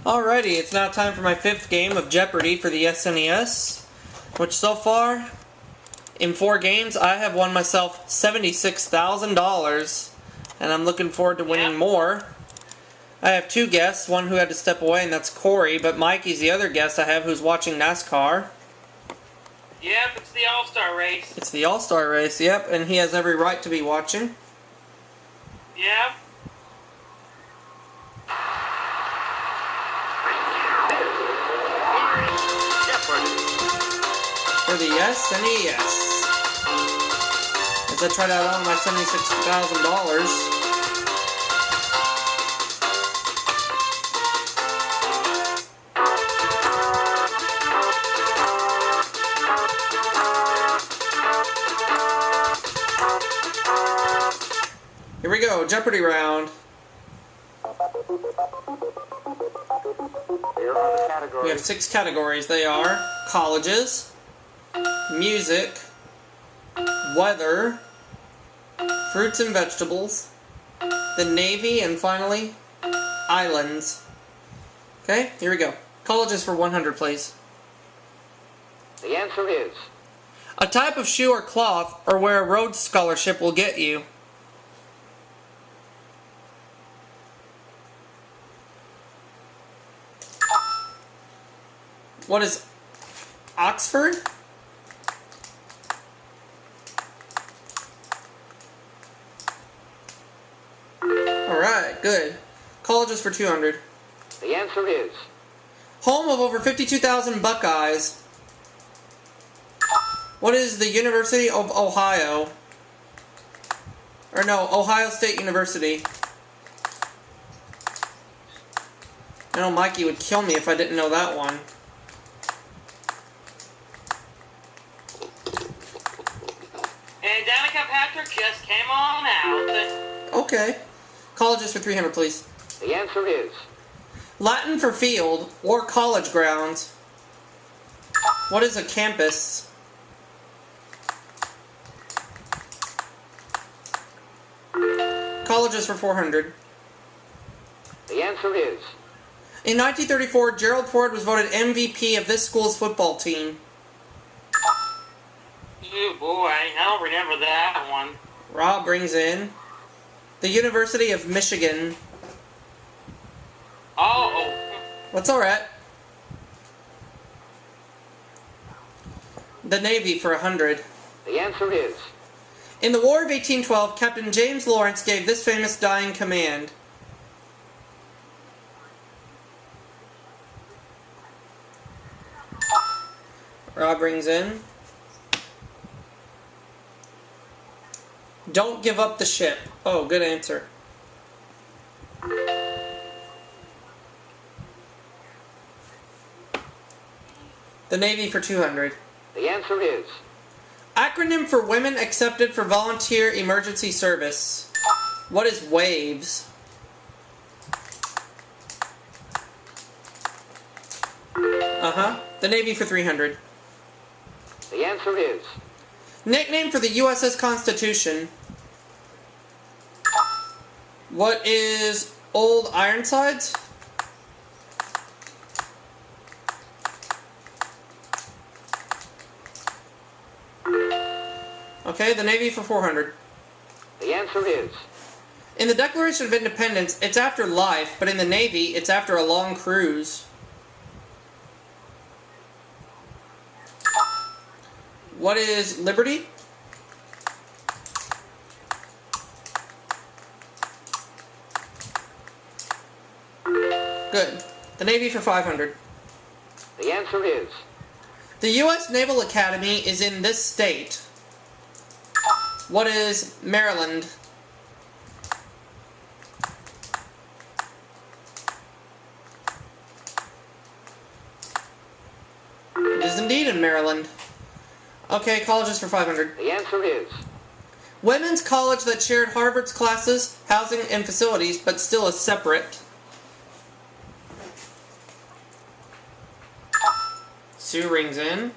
Alrighty, it's now time for my 5th game of Jeopardy for the SNES, which so far, in 4 games, I have won myself $76,000, and I'm looking forward to winning more. I have 2 guests, one who had to step away, and that's Corey, but Mikey's the other guest I have who's watching NASCAR. Yep, it's the All-Star race. It's the All-Star race, yep, and he has every right to be watching. Yep. For the SNES. As I try to out my $76,000. Here we go, Jeopardy round. We have 6 categories. They are colleges, music, weather, fruits and vegetables, the Navy, and finally, islands. Okay, here we go. Colleges for 100, please. The answer is... A type of shoe or cloth, or where a Rhodes Scholarship will get you. What is Oxford? Alright, good. Colleges for 200. The answer is... Home of over 52,000 Buckeyes. What is the University of Ohio? Or no, Ohio State University. I know Mikey would kill me if I didn't know that one. And Danica Patrick just came on out. Okay. Colleges for 300, please. The answer is... Latin for field or college grounds. What is a campus? Colleges for 400. The answer is... In 1934, Gerald Ford was voted MVP of this school's football team. Oh boy, I don't remember that one. Rob brings in the University of Michigan. Oh. What's alright? The Navy for 100. The answer is... In the War of 1812, Captain James Lawrence gave this famous dying command. Rob brings in... Don't give up the ship. Oh, good answer. The Navy for 200. The answer is... Acronym for Women Accepted for Volunteer Emergency Service. What is WAVES? The Navy for 300. The answer is... Nickname for the USS Constitution. What is Old Ironsides? Okay, the Navy for 400. The answer is... In the Declaration of Independence, it's after life, but in the Navy, it's after a long cruise. What is liberty? Good. The Navy for 500. The answer is... The U.S. Naval Academy is in this state. What is Maryland? It is indeed in Maryland. Okay, colleges for 500. The answer is... Women's college that shared Harvard's classes, housing, and facilities, but still is separate. Sue rings in.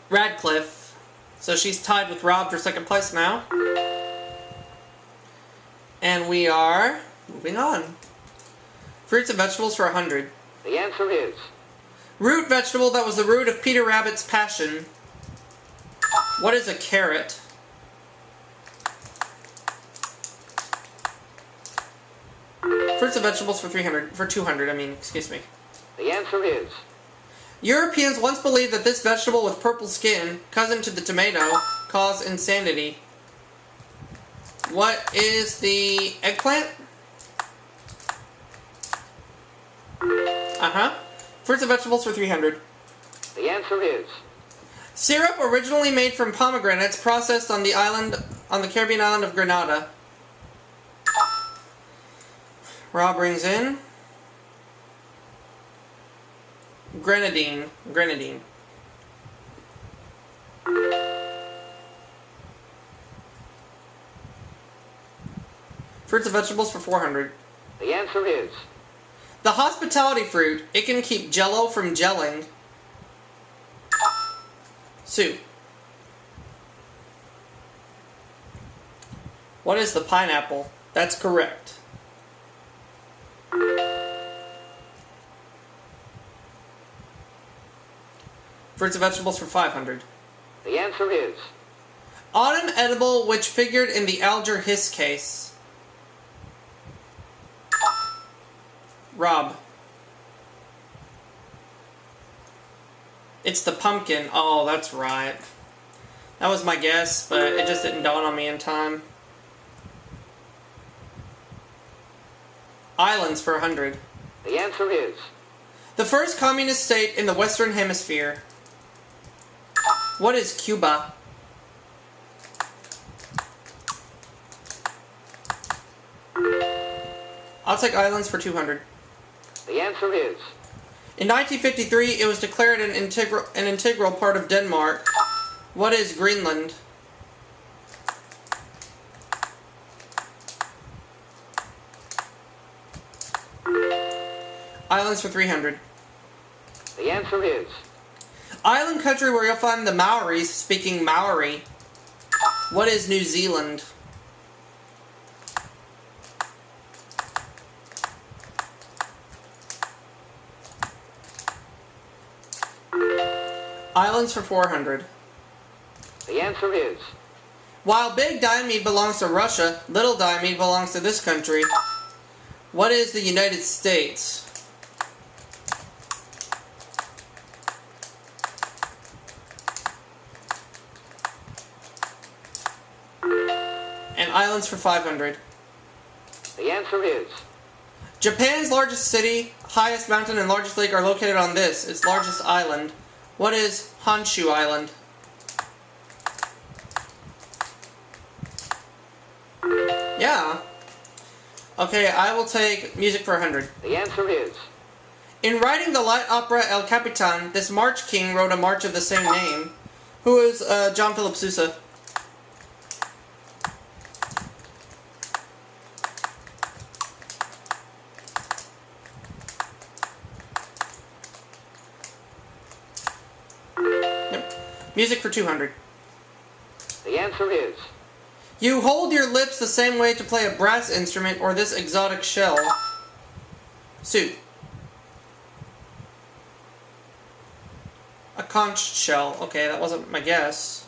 Radcliffe. So she's tied with Rob for second place now. And we are Moving on. Fruits and vegetables for 100. The answer is Root vegetable that was the root of Peter Rabbit's passion. What is a carrot? Fruits and vegetables for 300. For 200, I mean, excuse me. the answer is Europeans once believed that this vegetable with purple skin, cousin to the tomato, caused insanity. What is the eggplant? Uh-huh. Fruits and vegetables for 300. the answer is Syrup originally made from pomegranates processed on the Caribbean island of Grenada. Rob brings in grenadine. Fruits and vegetables for 400. the answer is The hospitality fruit, it can keep jello from gelling. Sue. What is the pineapple? That's correct. Fruits and vegetables for 500. the answer is Autumn edible which figured in the Alger Hiss case. Rob. It's the pumpkin. Oh, that's right. That was my guess, but it just didn't dawn on me in time. Islands for 100. the answer is The first communist state in the Western Hemisphere. What is Cuba? I'll take islands for 200. the answer is In 1953, it was declared an integral part of Denmark. What is Greenland? Islands for 300. the answer is Island country where you'll find the Maoris speaking Maori. What is New Zealand? Islands for 400. the answer is While Big Diomede belongs to Russia, Little Diomede belongs to this country. What is the United States? And islands for 500. the answer is Japan's largest city, highest mountain, and largest lake are located on its largest island. What is Honshu Island? Yeah. Okay, I will take music for 100. the answer is In writing the light opera El Capitan, this March King wrote a march of the same name. Who is John Philip Sousa? Music for 200. the answer is You hold your lips the same way to play a brass instrument or this exotic shell. Sue. A conch shell. Okay, that wasn't my guess.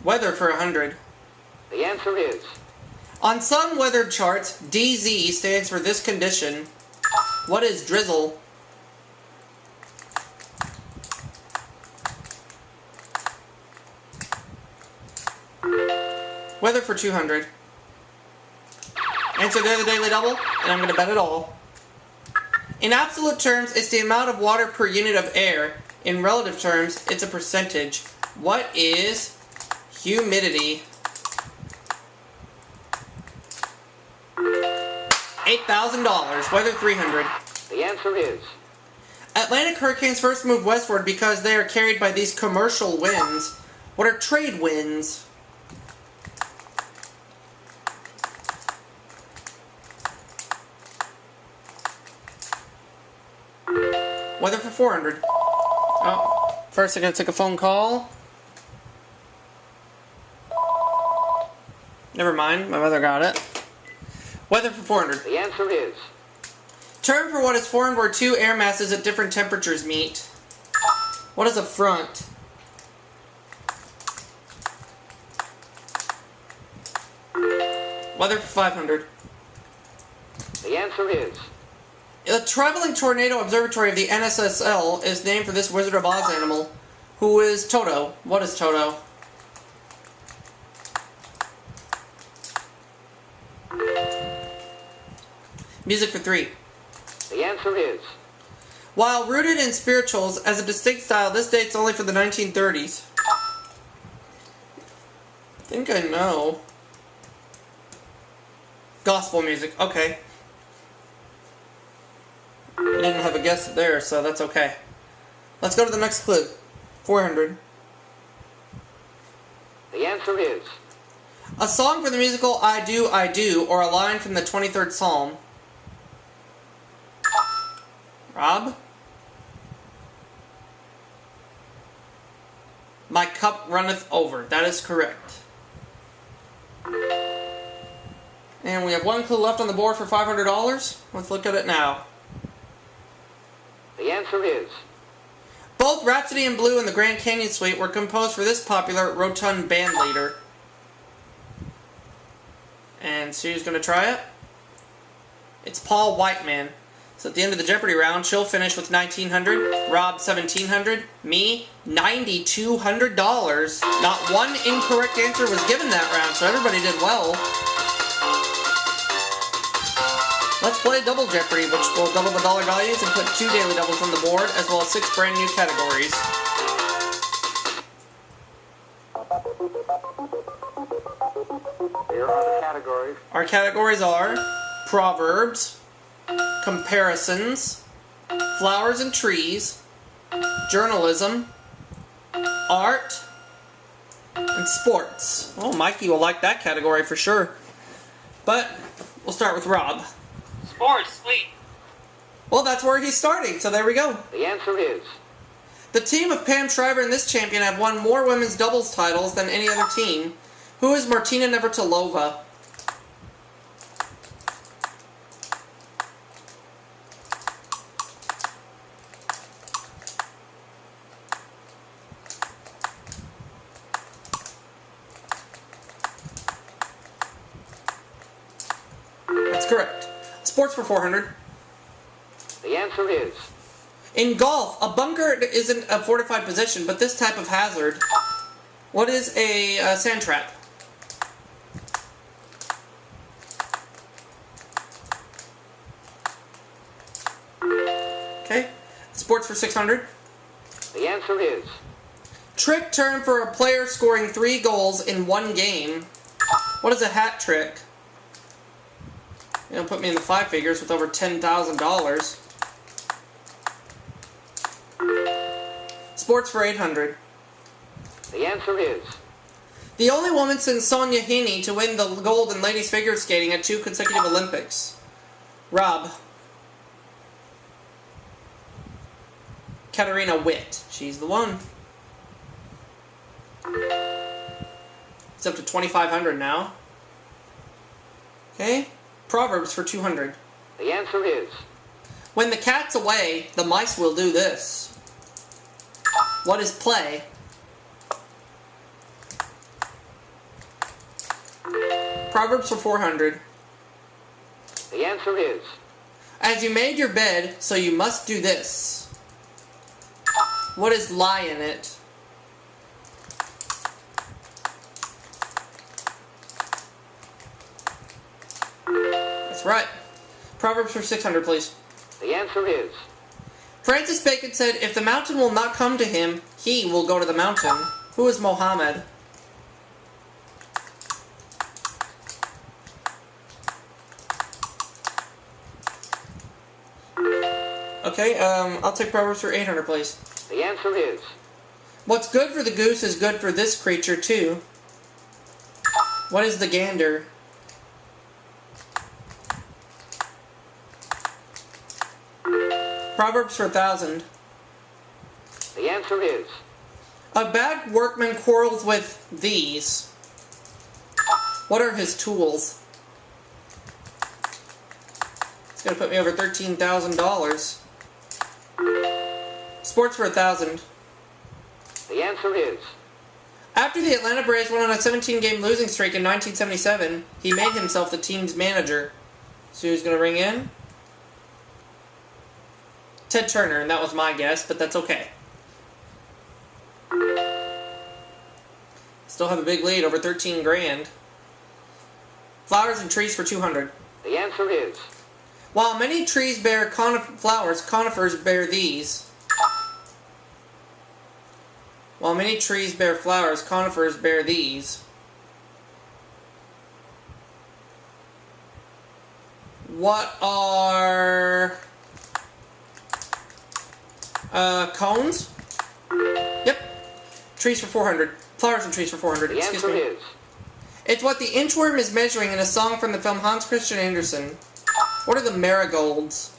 Weather for 100. the answer is On some weather charts, DZ stands for this condition. What is drizzle? Weather for 200. Answer there the daily double, and I'm going to bet it all. In absolute terms, it's the amount of water per unit of air. In relative terms, it's a percentage. What is humidity? $8,000. Weather 300. the answer is Atlantic hurricanes first move westward because they are carried by these commercial winds. What are trade winds? Weather for 400. Oh, first I gotta take a phone call. Never mind, my mother got it. Weather for 400. The answer is. Term for what is formed where two air masses at different temperatures meet. What is a front? Weather for 500. The answer is. The Traveling Tornado Observatory of the NSSL is named for this Wizard of Oz animal, who is Toto. What is Toto? Music for 3. The answer is. While rooted in spirituals as a distinct style, this dates only for the 1930s. I think I know. Gospel music. Okay. I didn't have a guess there, so that's okay. Let's go to the next clue. 400. The answer is. A song for the musical I Do, or a line from the 23rd Psalm. Rob? My cup runneth over. That is correct. And we have one clue left on the board for $500. Let's look at it now. The answer is. Both Rhapsody in Blue and the Grand Canyon Suite were composed for this popular rotund band leader. And Sue's going to try it. It's Paul Whiteman. So at the end of the Jeopardy round, she'll finish with $1,900, Rob $1,700, me $9,200. Not one incorrect answer was given that round, so everybody did well. Let's play Double Jeopardy, which will double the dollar values and put 2 daily doubles on the board, as well as 6 brand new categories. Here are the categories. Our categories are Proverbs, Comparisons, Flowers and Trees, Journalism, Art, and Sports. Oh, Mikey will like that category for sure. But we'll start with Rob. Sports, sweet. Well, that's where he's starting, so there we go. The answer is. The team of Pam Shriver and this champion have won more women's doubles titles than any other team. Who is Martina Navratilova? That's correct. Sports for 400. The answer is. In golf, a bunker isn't a fortified position, but this type of hazard. What is a sand trap? Okay. Sports for 600. The answer is. Trick term for a player scoring 3 goals in one game. What is a hat trick? It'll put me in the 5 figures with over $10,000. Sports for 800. The answer is. The only woman since Sonia Heaney to win the gold in ladies figure skating at 2 consecutive Olympics. Rob. Katarina Witt. She's the one. It's up to 2,500 now. Okay. Proverbs for 200. The answer is. When the cat's away, the mice will do this. What is play? Proverbs for 400. The answer is. As you made your bed, so you must do this. What is lie in it? That's right. Proverbs for 600, please. The answer is. Francis Bacon said, if the mountain will not come to him, he will go to the mountain. Who is Mohammed? Okay, I'll take Proverbs for 800, please. The answer is. What's good for the goose is good for this creature, too. What is the gander? Proverbs for 1,000. The answer is. A bad workman quarrels with these. What What are his tools? It's gonna put me over $13,000. Sports for 1,000. The answer is After the Atlanta Braves went on a 17-game losing streak in 1977, he made himself the team's manager. So who's gonna ring in? Ted Turner, and that was my guess, but that's okay. Still have a big lead, over 13 grand. Flowers and trees for 200. the answer is While many trees bear flowers, conifers bear these. While many trees bear flowers, conifers bear these. What are... cones? Yep. Trees for 400. Flowers and trees for 400. the Excuse answer me. is It's what the inchworm is measuring in a song from the film Hans Christian Andersen. What are the marigolds?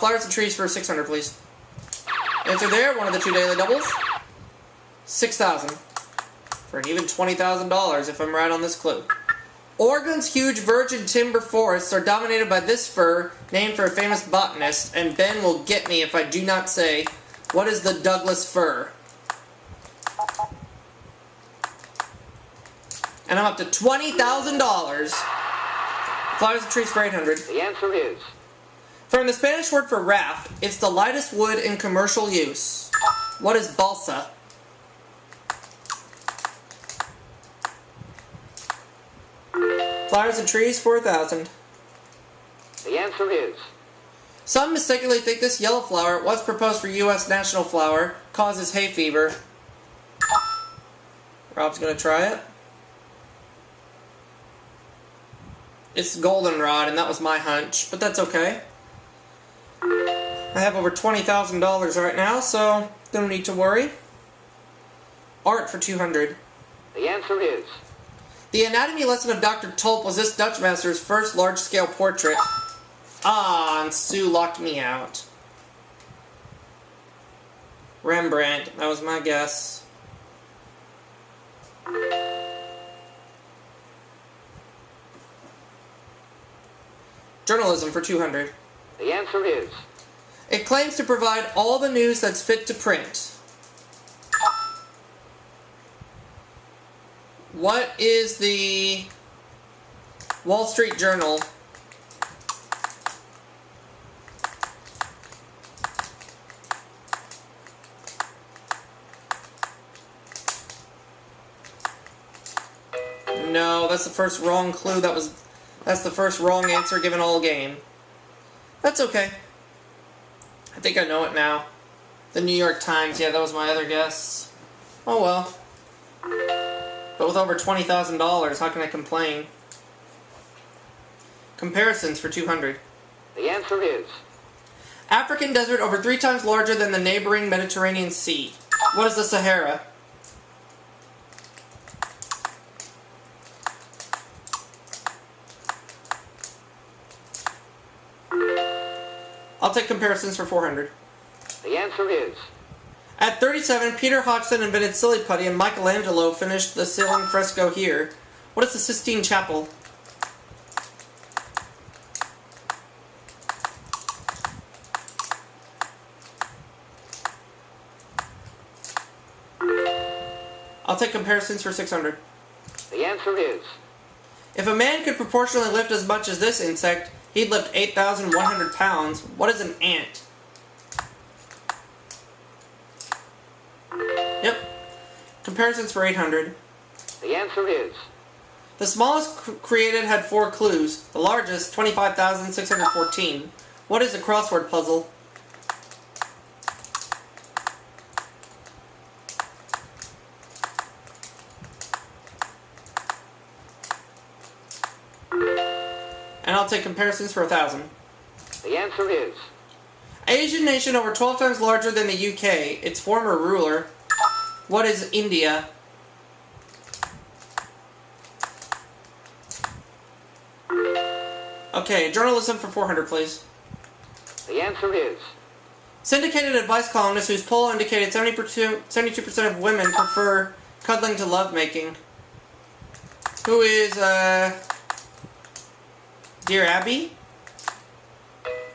Flowers and trees for 600, please. Answer there, one of the two daily doubles. 6,000. For an even $20,000 if I'm right on this clue. Oregon's huge virgin timber forests are dominated by this fir, named for a famous botanist, and Ben will get me if I do not say, what is the Douglas fir? And I'm up to $20,000. Flowers and trees for 800. the answer is From the Spanish word for raft, it's the lightest wood in commercial use. What is balsa? Flowers and trees for 1,000. the answer is Some mistakenly think this yellow flower, once proposed for U.S. national flower, causes hay fever. Rob's gonna try it. It's goldenrod, and that was my hunch, but that's okay. I have over $20,000 right now, so don't need to worry. Art for 200. the answer is The anatomy lesson of Dr. Tulp was this Dutch master's first large-scale portrait. Ah, and Sue locked me out. Rembrandt, that was my guess. Journalism for 200. the answer is It claims to provide all the news that's fit to print. What is the Wall Street Journal? No, that's the first wrong clue. That's the first wrong answer given all game. That's okay. I think I know it now. The New York Times, yeah, that was my other guess. Oh well. But with over $20,000, how can I complain? Comparisons for 200. the answer is African desert over 3 times larger than the neighboring Mediterranean Sea. What is the Sahara? I'll take comparisons for 400. the answer is At 37, Peter Hodgson invented silly putty and Michelangelo finished the ceiling fresco here. What is the Sistine Chapel? I'll take comparisons for 600. the answer is If a man could proportionally lift as much as this insect, he'd lift 8,100 pounds. What is an ant? Yep. Comparisons for 800. the answer is The smallest created had 4 clues. The largest, 25,614. What is a crossword puzzle? And I'll take comparisons for 1,000. the answer is Asian nation over 12 times larger than the UK. Its former ruler. What is India? Okay, journalism for 400, please. the answer is Syndicated advice columnist whose poll indicated 72% of women prefer cuddling to lovemaking. Who is, Dear Abby?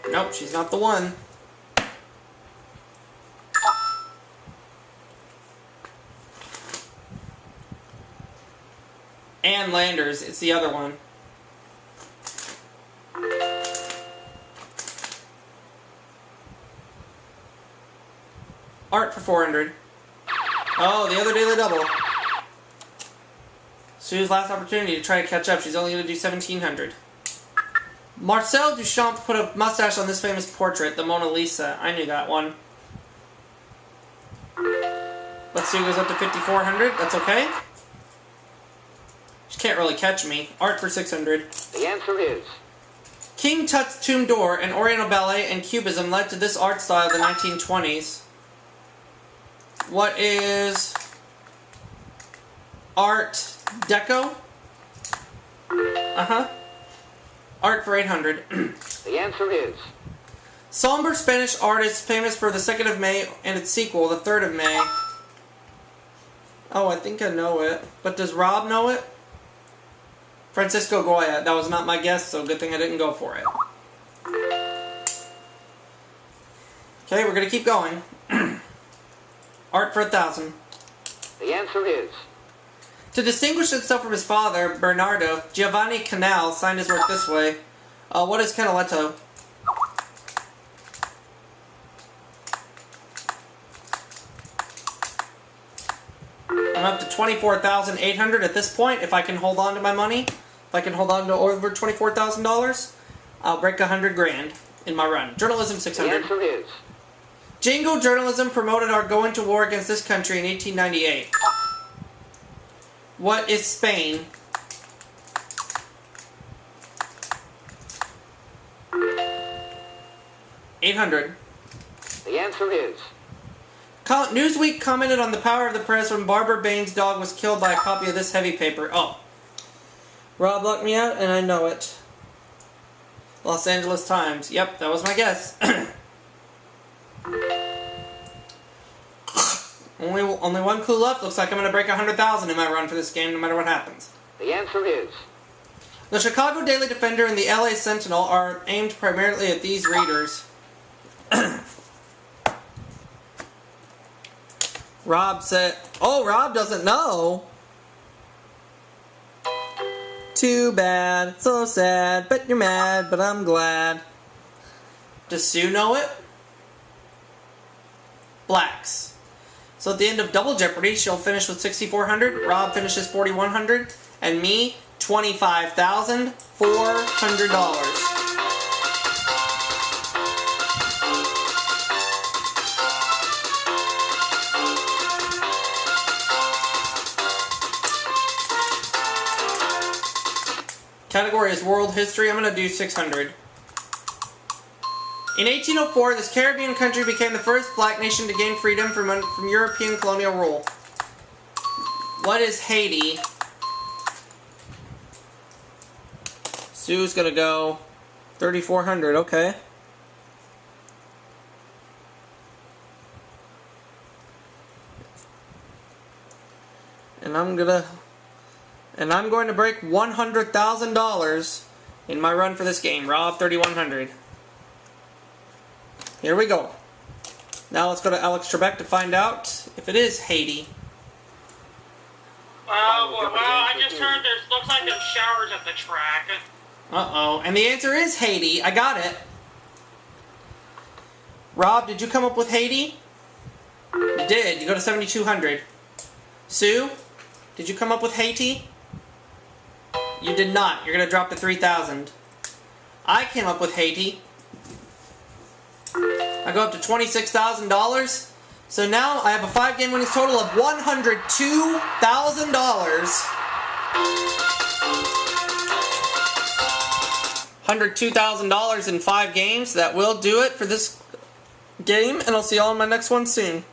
Nope, she's not the one. Ann Landers, it's the other one. Art for 400. Oh, the other daily double. Sue's last opportunity to try to catch up. She's only going to do 1,700. Marcel Duchamp put a mustache on this famous portrait, the Mona Lisa. I knew that one. But Sue goes up to 5,400. That's okay. She can't really catch me. Art for 600. The answer is... King Tut's Tomb Door and Oriental Ballet and Cubism led to this art style of the 1920s. What is Art Deco? Uh-huh. Art for 800. The answer is... Somber Spanish artist famous for the 2nd of May and its sequel, the 3rd of May. Oh, I think I know it. But does Rob know it? Francisco Goya. That was not my guess, so good thing I didn't go for it. Okay, we're gonna keep going. Art for 1,000. The answer is... To distinguish himself from his father, Bernardo, Giovanni Canal signed his work this way. What is Canaletto? I'm up to 24,800 at this point. If I can hold on to my money, if I can hold on to over $24,000, I'll break 100 grand in my run. Journalism 600. The answer is... Django Journalism promoted our going to war against this country in 1898. What is Spain? $800. The answer is... Newsweek commented on the power of the press when Barbara Bain's dog was killed by a copy of this heavy paper. Oh. Rob locked me out, and I know it. Los Angeles Times. Yep, that was my guess. Only one clue left. Looks like I'm going to break 100,000 in my run for this game, no matter what happens. The answer is... The Chicago Daily Defender and the LA Sentinel are aimed primarily at these readers. Rob said... Oh, Rob doesn't know! Too bad. So sad. Bet you're mad, but I'm glad. Does Sue know it? Blacks. So at the end of Double Jeopardy, she'll finish with 6,400, Rob finishes 4,100, and me, $25,400. Category is World History. I'm going to do 600. In 1804, this Caribbean country became the first black nation to gain freedom from European colonial rule. What is Haiti? Sue's going to go 3,400. Okay. And I'm going to break $100,000 in my run for this game. Rob, 3,100. Here we go. Now let's go to Alex Trebek to find out if it is Haiti. Well, I just heard there looks like there's showers at the track. Uh-oh. And the answer is Haiti. I got it. Rob, did you come up with Haiti? You did. You go to 7,200. Sue, did you come up with Haiti? You did not. You're going to drop to 3,000. I came up with Haiti. I go up to $26,000. So now I have a 5-game winnings total of $102,000. $102,000 in 5 games. That will do it for this game, and I'll see y'all in my next one soon.